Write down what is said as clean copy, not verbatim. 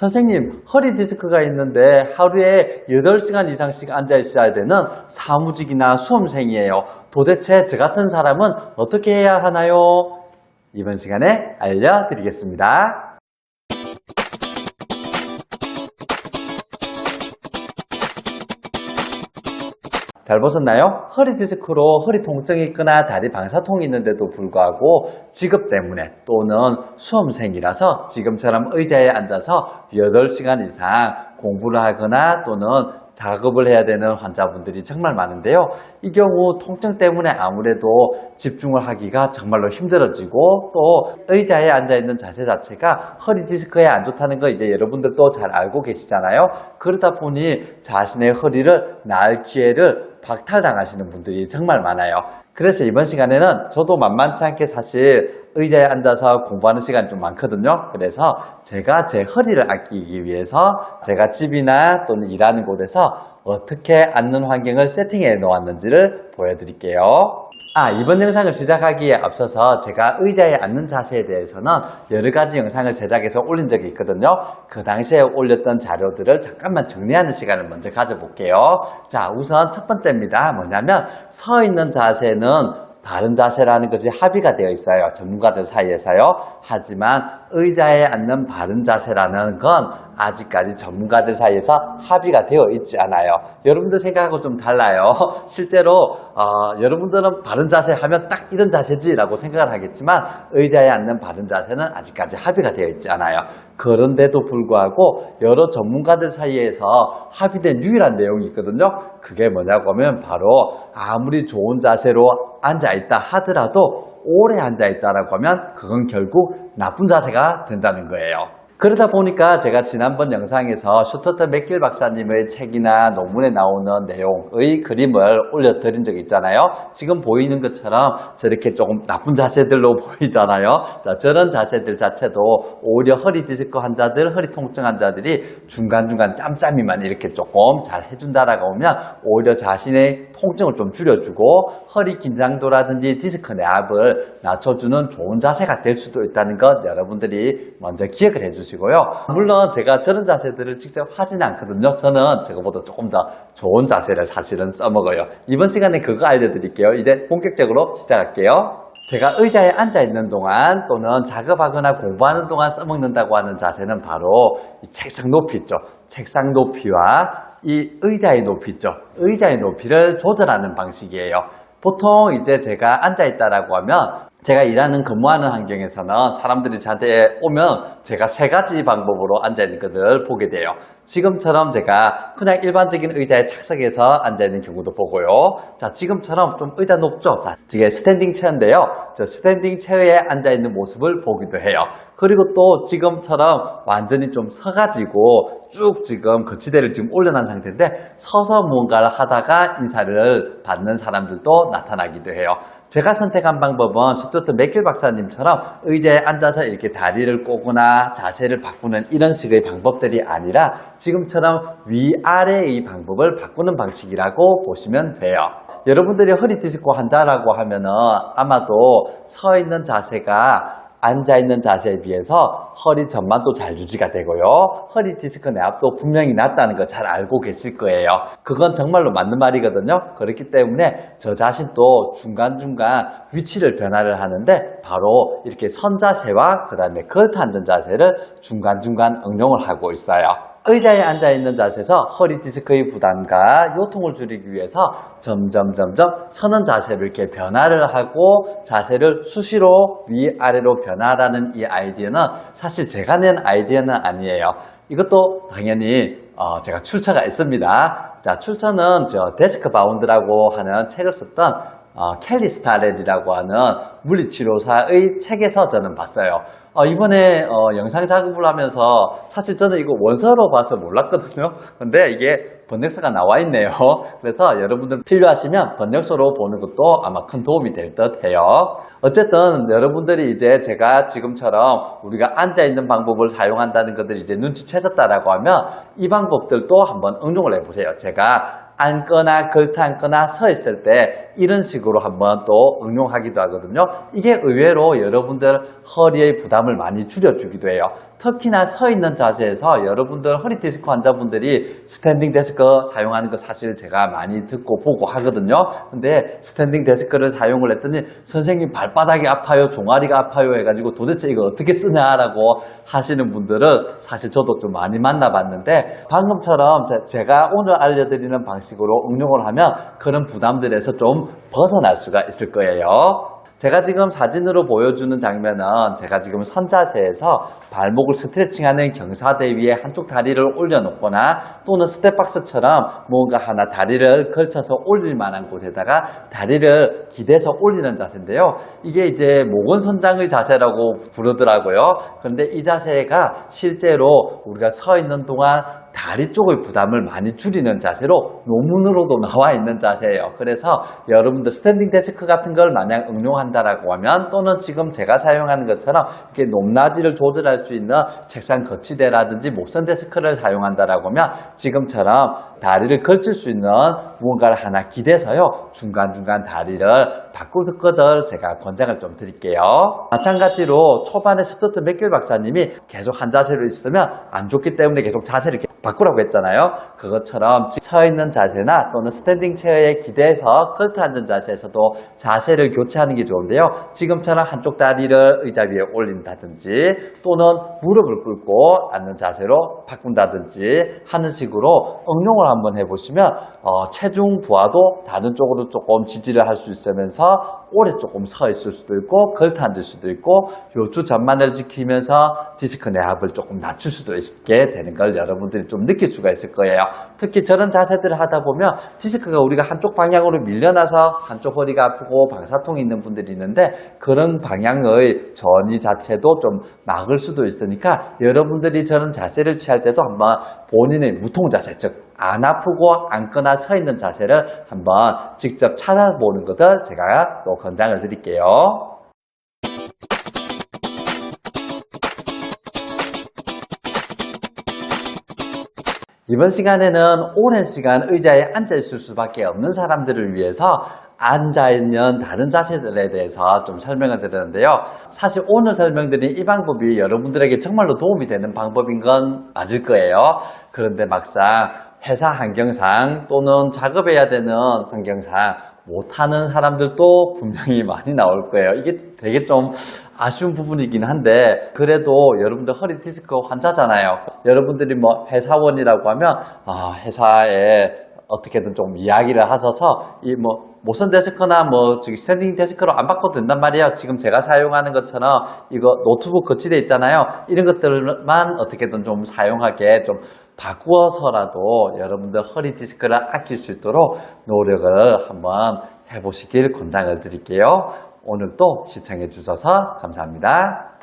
선생님, 허리 디스크가 있는데 하루에 8시간 이상씩 앉아 있어야 되는 사무직이나 수험생이에요. 도대체 저 같은 사람은 어떻게 해야 하나요? 이번 시간에 알려드리겠습니다. 잘 보셨나요? 허리 디스크로 허리 통증이 있거나 다리 방사통이 있는데도 불구하고 직업 때문에 또는 수험생이라서 지금처럼 의자에 앉아서 8시간 이상 공부를 하거나 또는 작업을 해야 되는 환자분들이 정말 많은데요. 이 경우 통증 때문에 아무래도 집중을 하기가 정말로 힘들어지고 또 의자에 앉아있는 자세 자체가 허리 디스크에 안 좋다는 거 이제 여러분들도 잘 알고 계시잖아요. 그러다 보니 자신의 허리를 낳을 기회를 박탈당하시는 분들이 정말 많아요. 그래서 이번 시간에는 저도 만만치 않게 사실 의자에 앉아서 공부하는 시간이 좀 많거든요. 그래서 제가 제 허리를 아끼기 위해서 제가 집이나 또는 일하는 곳에서 어떻게 앉는 환경을 세팅해 놓았는지를 보여드릴게요. 이번 영상을 시작하기에 앞서서 제가 의자에 앉는 자세에 대해서는 여러 가지 영상을 제작해서 올린 적이 있거든요. 그 당시에 올렸던 자료들을 잠깐만 정리하는 시간을 먼저 가져볼게요. 자, 우선 첫 번째입니다. 뭐냐면 서 있는 자세는 바른 자세라는 것이 합의가 되어 있어요. 전문가들 사이에서요. 하지만 의자에 앉는 바른 자세라는 건 아직까지 전문가들 사이에서 합의가 되어 있지 않아요. 여러분들 생각하고 좀 달라요. 실제로 여러분들은 바른 자세 하면 딱 이런 자세지 라고 생각을 하겠지만 의자에 앉는 바른 자세는 아직까지 합의가 되어 있지 않아요. 그런데도 불구하고 여러 전문가들 사이에서 합의된 유일한 내용이 있거든요. 그게 뭐냐고 하면 바로 아무리 좋은 자세로 앉아있다 하더라도 오래 앉아있다라고 하면 그건 결국 나쁜 자세가 된다는 거예요. 그러다 보니까 제가 지난번 영상에서 슈터트 맥길 박사님의 책이나 논문에 나오는 내용의 그림을 올려드린 적이 있잖아요. 지금 보이는 것처럼 저렇게 조금 나쁜 자세들로 보이잖아요. 자, 저런 자세들 자체도 오히려 허리 디스크 환자들, 허리 통증 환자들이 중간중간 짬짬이만 이렇게 조금 잘 해준다라고 하면 오히려 자신의 통증을 좀 줄여주고 허리 긴장도라든지 디스크 내압을 낮춰주는 좋은 자세가 될 수도 있다는 것 여러분들이 먼저 기억을 해주시고요. 물론 제가 저런 자세들을 직접 하지는 않거든요. 저는 저거보다 조금 더 좋은 자세를 사실은 써먹어요. 이번 시간에 그거 알려드릴게요. 이제 본격적으로 시작할게요. 제가 의자에 앉아있는 동안 또는 작업하거나 공부하는 동안 써먹는다고 하는 자세는 바로 이 책상 높이 있죠. 책상 높이와 이 의자의 높이 있죠. 의자의 높이를 조절하는 방식이에요. 보통 이제 제가 앉아있다라고 하면 제가 일하는 근무하는 환경에서는 사람들이 저한테 오면 제가 3가지 방법으로 앉아있는 것을 보게 돼요. 지금처럼 제가 그냥 일반적인 의자에 착석해서 앉아있는 경우도 보고요. 자, 지금처럼 좀 의자 높죠? 자, 이게 스탠딩 체어인데요. 저 스탠딩 체어에 앉아있는 모습을 보기도 해요. 그리고 또 지금처럼 완전히 좀 서가지고 쭉 지금 거치대를 지금 올려놓은 상태인데 서서 무언가를 하다가 인사를 받는 사람들도 나타나기도 해요. 제가 선택한 방법은 슈투트 맥길 박사님처럼 의자에 앉아서 이렇게 다리를 꼬거나 자세를 바꾸는 이런 식의 방법들이 아니라 지금처럼 위아래의 방법을 바꾸는 방식이라고 보시면 돼요. 여러분들이 허리 디스크 환자라고 하면은 아마도 서 있는 자세가 앉아있는 자세에 비해서 허리 전만도 잘 유지가 되고요. 허리 디스크 내압도 분명히 낮다는 거 잘 알고 계실 거예요. 그건 정말로 맞는 말이거든요. 그렇기 때문에 저 자신도 중간중간 위치를 변화를 하는데 바로 이렇게 선 자세와 그 다음에 걸터 앉는 자세를 중간중간 응용을 하고 있어요. 의자에 앉아있는 자세에서 허리 디스크의 부담과 요통을 줄이기 위해서 점점 서는 자세를 이렇게 변화를 하고 자세를 수시로 위아래로 변화하라는 이 아이디어는 사실 제가 낸 아이디어는 아니에요. 이것도 당연히 제가 출처가 있습니다. 자, 출처는 저 데스크 바운드라고 하는 책을 썼던 켈리 스타렛이라고 하는 물리치료사의 책에서 저는 봤어요. 이번에 영상 작업을 하면서 사실 저는 이거 원서로 봐서 몰랐거든요. 근데 이게 번역서가 나와 있네요. 그래서 여러분들 필요하시면 번역서로 보는 것도 아마 큰 도움이 될 듯 해요. 어쨌든 여러분들이 이제 제가 지금처럼 우리가 앉아있는 방법을 사용한다는 것들 이제 눈치채셨다라고 하면 이 방법들도 한번 응용을 해보세요. 제가 앉거나 걸터 앉거나 서 있을 때 이런 식으로 한번 또 응용하기도 하거든요. 이게 의외로 여러분들 허리의 부담을 많이 줄여주기도 해요. 특히나 서 있는 자세에서 여러분들 허리 디스크 환자분들이 스탠딩 데스크 사용하는 거 사실 제가 많이 듣고 보고 하거든요. 근데 스탠딩 데스크를 사용을 했더니 선생님 발바닥이 아파요, 종아리가 아파요 해가지고 도대체 이거 어떻게 쓰냐라고 하시는 분들은 사실 저도 좀 많이 만나봤는데 방금처럼 제가 오늘 알려드리는 방식으로 응용을 하면 그런 부담들에서 좀 벗어날 수가 있을 거예요. 제가 지금 사진으로 보여주는 장면은 제가 지금 선자세에서 발목을 스트레칭하는 경사대 위에 한쪽 다리를 올려놓거나 또는 스텝박스처럼 뭔가 하나 다리를 걸쳐서 올릴 만한 곳에다가 다리를 기대서 올리는 자세인데요. 이게 이제 모건선장의 자세라고 부르더라고요. 그런데 이 자세가 실제로 우리가 서 있는 동안 다리 쪽의 부담을 많이 줄이는 자세로 논문으로도 나와 있는 자세예요. 그래서 여러분들 스탠딩 데스크 같은 걸 만약 응용한다라고 하면 또는 지금 제가 사용하는 것처럼 이렇게 높낮이를 조절할 수 있는 책상 거치대라든지 목선 데스크를 사용한다라고 하면 지금처럼 다리를 걸칠 수 있는 무언가를 하나 기대서요. 중간중간 다리를 바꾸거들 제가 권장을 좀 드릴게요. 마찬가지로 초반에 스투트 맥길 박사님이 계속 한 자세로 있으면 안 좋기 때문에 계속 자세를 바꾸라고 했잖아요. 그것처럼 서 있는 자세나 또는 스탠딩 체어에 기대서 컬트 앉은 자세에서도 자세를 교체하는 게 좋은데요. 지금처럼 한쪽 다리를 의자 위에 올린다든지 또는 무릎을 꿇고 앉는 자세로 바꾼다든지 하는 식으로 응용을 한번 해보시면 체중 부하도 다른 쪽으로 조금 지지를 할 수 있으면서 오래 조금 서 있을 수도 있고 컬트 앉을 수도 있고 요추 전만을 지키면서 디스크 내압을 조금 낮출 수도 있게 되는 걸 여러분들이 좀 느낄 수가 있을 거예요. 특히 저런 자세들을 하다 보면 디스크가 우리가 한쪽 방향으로 밀려나서 한쪽 허리가 아프고 방사통이 있는 분들이 있는데 그런 방향의 전이 자체도 좀 막을 수도 있으니까 여러분들이 저런 자세를 취할 때도 한번 본인의 무통 자세, 즉 안 아프고 앉거나 서 있는 자세를 한번 직접 찾아보는 것을 제가 또 권장을 드릴게요. 이번 시간에는 오랜 시간 의자에 앉아 있을 수밖에 없는 사람들을 위해서 앉아있는 다른 자세들에 대해서 좀 설명을 드렸는데요. 사실 오늘 설명드린 이 방법이 여러분들에게 정말로 도움이 되는 방법인 건 맞을 거예요. 그런데 막상 회사 환경상 또는 작업해야 되는 환경상 못하는 사람들도 분명히 많이 나올 거예요. 이게 되게 좀 아쉬운 부분이긴 한데 그래도 여러분들 허리 디스크 환자잖아요. 여러분들이 뭐 회사원이라고 하면 회사에 어떻게든 좀 이야기를 하셔서 이 모션 데스크나 스탠딩 데스크로 안 바꿔도 된단 말이에요. 지금 제가 사용하는 것처럼 이거 노트북 거치대 있잖아요. 이런 것들만 어떻게든 좀 사용하게 좀 바꾸어서라도 여러분들 허리 디스크를 아낄 수 있도록 노력을 한번 해보시길 권장을 드릴게요. 오늘도 시청해 주셔서 감사합니다.